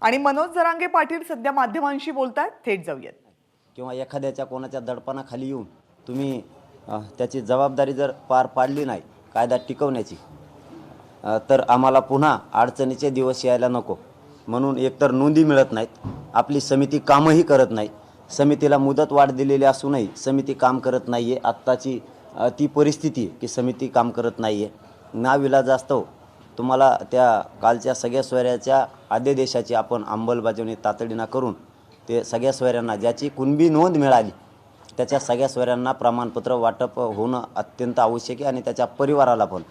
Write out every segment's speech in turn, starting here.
आणि मनोज जरांगे पाटील सध्या माध्यमांशी बोलतायत, थेट जाऊयात. किंवा एखाद्याच्या कोणाच्या दडपणाखाली येऊन तुम्ही त्याची जबाबदारी जर पार पाडली नाही कायदा टिकवण्याची, तर आम्हाला पुन्हा अडचणीचे दिवस यायला नको. म्हणून एकतर नोंदी मिळत नाहीत, आपली समिती कामही करत नाही, समितीला मुदतवाढ दिलेली असूनही समिती काम करत नाही आहे. आत्ताची ती परिस्थिती आहे की समिती काम करत नाही आहे. नाविलाजास्तव तुम्हाला त्या कालच्या सगळ्या सोयऱ्याच्या आदेशाची आपण अंमलबजावणी तातडीनं करून ते सगळ्या सोयऱ्यांना ज्याची कुणबी नोंद मिळाली त्याच्या सगळ्या सोयऱ्यांना प्रमाणपत्र वाटप होणं अत्यंत आवश्यक आहे आणि त्याच्या परिवाराला पण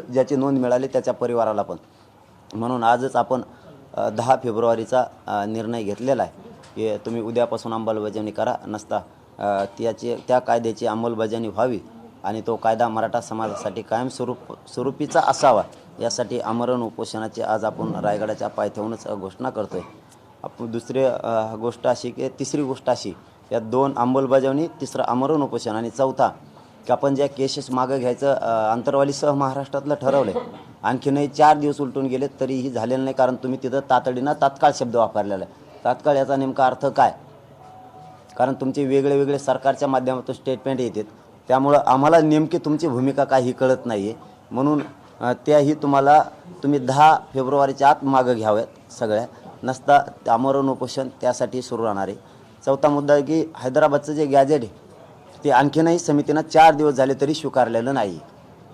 ज्याची नोंद मिळाली त्याच्या परिवाराला पण. म्हणून आजच आपण 10 फेब्रुवारीचा निर्णय घेतलेला आहे की तुम्ही उद्यापासून अंमलबजावणी करा, नसता त्या कायद्याची अंमलबजावणी व्हावी आणि तो कायदा मराठा समाजासाठी स्वरूपीचा असावा, यासाठी आमरण उपोषणाची आज आपण रायगडाच्या पायथ्याहूनच घोषणा करतो आहे. आपण दुसरी गोष्ट अशी की तिसरी गोष्ट अशी, या 2 अंमलबजावणी, तिसरं आमरण उपोषण आणि चौथा की आपण ज्या केसेस मागं घ्यायचं अंतरवालीसह महाराष्ट्रातलं ठरवलं आहे, आणखीनही 4 दिवस उलटून गेले तरीही झालेलं नाही, कारण तुम्ही तिथं तातडीनं तात्काळ शब्द वापरलेला आहे. तात्काळ याचा नेमका अर्थ काय? कारण तुमचे वेगळे वेगळे सरकारच्या माध्यमातून स्टेटमेंट येतात, त्यामुळं आम्हाला नेमकी तुमची भूमिका काही कळत नाही आहे. म्हणून त्याही तुम्ही 10 फेब्रुवारीच्या आत मागं घ्याव्यात सगळ्या, नसता आमरण उपोषण त्यासाठी सुरू राहणार आहे. चौथा मुद्दा आहे की हैदराबादचं जे गॅजेट आहे ते आणखीनही समितीनं 4 दिवस झाले तरी स्वीकारलेलं नाही.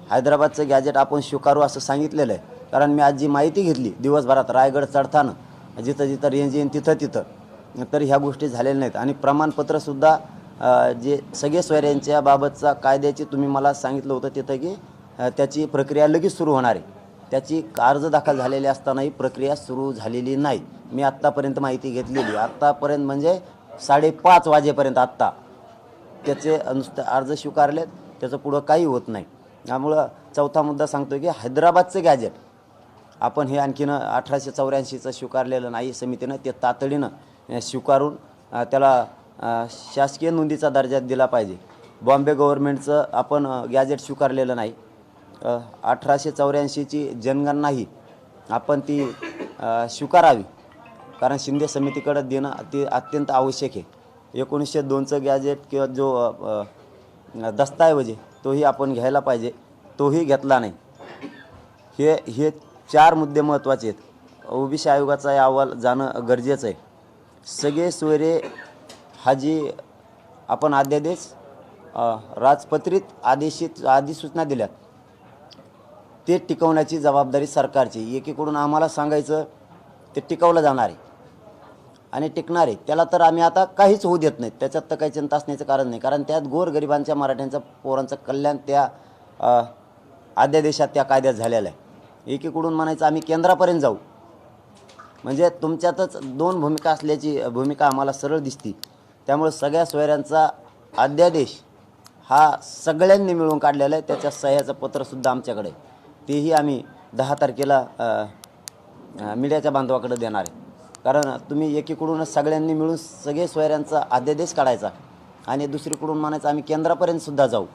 हैदराबादचं गॅजेट आपण स्वीकारू असं सांगितलेलं आहे, कारण मी आज जी माहिती घेतली दिवसभरात रायगड चढताना जिथं जिथं रेंज येईन तिथं तर ह्या गोष्टी झालेल्या नाहीत. आणि प्रमाणपत्रसुद्धा जे सगळे सोयऱ्यांच्या बाबतचा कायद्याची तुम्ही मला सांगितलं होतं तिथं की त्याची प्रक्रिया लगेच सुरू होणार आहे. त्याची अर्ज दाखल झालेली असतानाही प्रक्रिया सुरू झालेली नाही. मी आत्तापर्यंत माहिती घेतलेली, आत्तापर्यंत म्हणजे 5:30 वाजेपर्यंत आत्ता त्याचे नुसते अर्ज स्वीकारलेत, त्याचं पुढं काही होत नाही. त्यामुळं चौथा मुद्दा सांगतो की हैदराबादचं गॅजेट आपण हे आणखीन 1884चं स्वीकारलेलं नाही समितीनं, ते तातडीनं स्वीकारून त्याला शासकीय नोंदीचा दर्जा दिला पाहिजे. बॉम्बे गव्हर्नमेंटचं आपण गॅजेट स्वीकारलेलं नाही. 1884ची जनगणनाही आपण ती स्वीकारावी, कारण शिंदे समितीकडं देणं ते अत्यंत आवश्यक आहे. 1902चं गॅजेट किंवा जो दस्तऐवज आहे तोही आपण घ्यायला पाहिजे, तोही घेतला नाही. हे 4 मुद्दे महत्त्वाचे आहेत. ओबीसी आयोगाचा अहवाल जाणं गरजेचं आहे. सगळे सोयरे हा जी आपण अध्यादेश राजपत्रित अधिसूचना दिल्यात ते टिकवण्याची जबाबदारी सरकारची. एकीकडून आम्हाला सांगायचं ते टिकवलं जाणार आहे आणि टिकणार आहे, त्याला तर आम्ही आता काहीच होऊ देत नाहीत. त्याच्यात तर काही चिंता असण्याचं कारण नाही, कारण त्यात गोरगरिबांच्या मराठ्यांच्या पोरांचं कल्याण त्या अध्यादेशात त्या कायद्यात झालेलं आहे. एकीकडून म्हणायचं आम्ही केंद्रापर्यंत जाऊ, म्हणजे तुमच्यातच 2 भूमिका असल्याची भूमिका आम्हाला सरळ दिसती. त्यामुळे सगळ्या सोयऱ्यांचा अध्यादेश हा सगळ्यांनी मिळून काढलेला आहे. त्याच्या सह्याचं पत्रसुद्धा आमच्याकडे, तेही आम्ही 10 तारखेला मीडियाच्या बांधवाकडे देणार आहे. कारण तुम्ही एकीकडूनच सगळ्यांनी मिळून सगळे सोयऱ्यांचा अध्यादेश काढायचा आणि दुसरीकडून म्हणायचं आम्ही केंद्रापर्यंतसुद्धा जाऊ.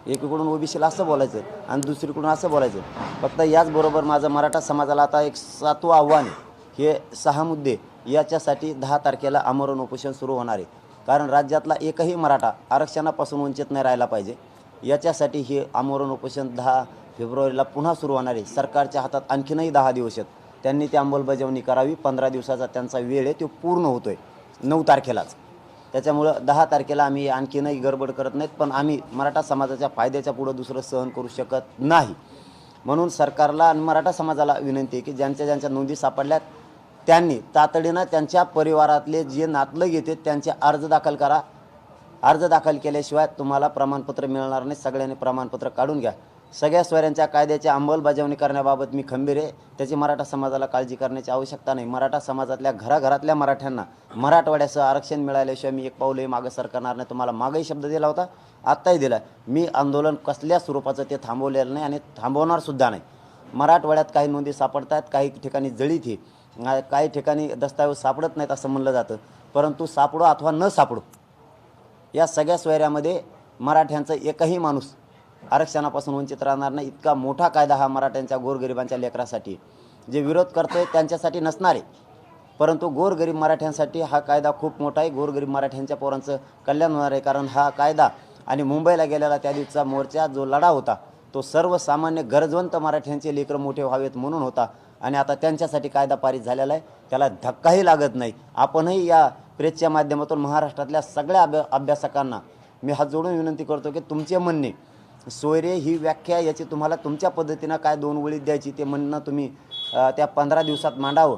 एकीकडून ओबीसीला असं बोलायचं आणि दुसरीकडून असं बोलायचं. फक्त याचबरोबर माझं मराठा समाजाला आता एक 7वं आव्हान आहे. हे 6 मुद्दे याच्यासाठी 10 तारखेला आमरण उपोषण सुरू होणार आहे, कारण राज्यातला एकही मराठा आरक्षणापासून वंचित नाही राहिला पाहिजे. याच्यासाठी हे आमरण उपोषण 10 फेब्रुवारीला पुन्हा सुरू होणार आहे. सरकारच्या हातात आणखीनही 10 दिवस आहेत, त्यांनी ती अंमलबजावणी करावी. 15 दिवसाचा त्यांचा वेळ आहे, तो पूर्ण होतो आहे 9 तारखेलाच. त्याच्यामुळं 10 तारखेला आम्ही आणखीनही गडबड करत नाहीत, पण आम्ही मराठा समाजाच्या फायद्याच्या पुढं दुसरं सहन करू शकत नाही. म्हणून सरकारला आणि मराठा समाजाला विनंती आहे की ज्यांच्या नोंदी सापडल्यात त्यांनी तातडीनं त्यांच्या परिवारातले जे नातलग येते त्यांचे अर्ज दाखल करा. अर्ज दाखल केल्याशिवाय तुम्हाला प्रमाणपत्र मिळणार नाही. सगळ्यांनी प्रमाणपत्र काढून घ्या. सगळ्या सोयऱ्यांच्या कायद्याची अंमलबजावणी करण्याबाबत मी खंबीर आहे, त्याची मराठा समाजाला काळजी करण्याची आवश्यकता नाही. मराठा समाजातल्या घराघरातल्या मराठ्यांना मराठवाड्यासह आरक्षण मिळाल्याशिवाय मी एक पाऊलही मागं सरकारणार नाही. तुम्हाला मागही शब्द दिला होता, आत्ताही दिला. मी आंदोलन कसल्या स्वरूपाचं ते थांबवलेलं नाही आणि थांबवणारसुद्धा नाही. मराठवाड्यात काही नोंदी सापडतात, काही ठिकाणी जळीत ही, काही ठिकाणी दस्तऐवज सापडत नाहीत असं म्हणलं जातं, परंतु सापडो अथवा न सापडो या सगळ्या सोयऱ्यामध्ये मराठ्यांचा एकही माणूस आरक्षणापासून वंचित राहणार नाही. इतका मोठा कायदा हा मराठ्यांच्या गोरगरिबांच्या लेकरासाठी, जे विरोध करतोय त्यांच्यासाठी नसणार आहे. परंतु गोरगरीब मराठ्यांसाठी हा कायदा खूप मोठा आहे. गोरगरीब मराठ्यांच्या पोरांचं कल्याण होणार आहे. कारण हा कायदा आणि मुंबईला गेलेला त्या दिवसाचा मोर्चा जो लढा होता तो सर्वसामान्य गरजवंत मराठ्यांचे लेकरं मोठे व्हावेत म्हणून होता. आणि आता त्यांच्यासाठी कायदा पारित झालेला आहे. त्याला धक्काही लागत नाही. आपणही या प्रेसच्या माध्यमातून महाराष्ट्रातल्या सगळ्या अभ्यासकांना मी हात जोडून विनंती करतो की तुमचे म्हणणे सोयरे ही व्याख्या याची तुम्हाला तुमच्या पद्धतीनं काय 2 ओळीत द्यायची ते म्हणणं तुम्ही त्या 15 दिवसात मांडावं,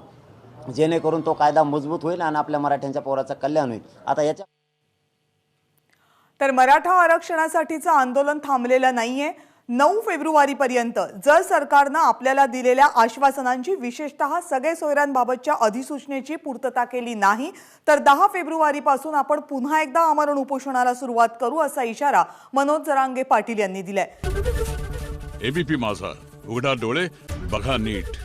जेणेकरून तो कायदा मजबूत होईल आणि आपल्या मराठ्यांच्या पोराचं कल्याण होईल. आता याच्या तर मराठा आरक्षणासाठीचं आंदोलन थांबलेलं नाहीये. 9 फेब्रुवारीपर्यंत जर सरकारनं आपल्याला दिलेल्या आश्वासनांची विशेषतः सगळे सोयऱ्यांबाबतच्या अधिसूचनेची पूर्तता केली नाही तर 10 फेब्रुवारीपासून आपण पुन्हा एकदा आमरण उपोषणाला सुरुवात करू असा इशारा मनोज जरांगे पाटील यांनी दिलाय. एबीपी माझा, उघडा डोळे बघा नीट.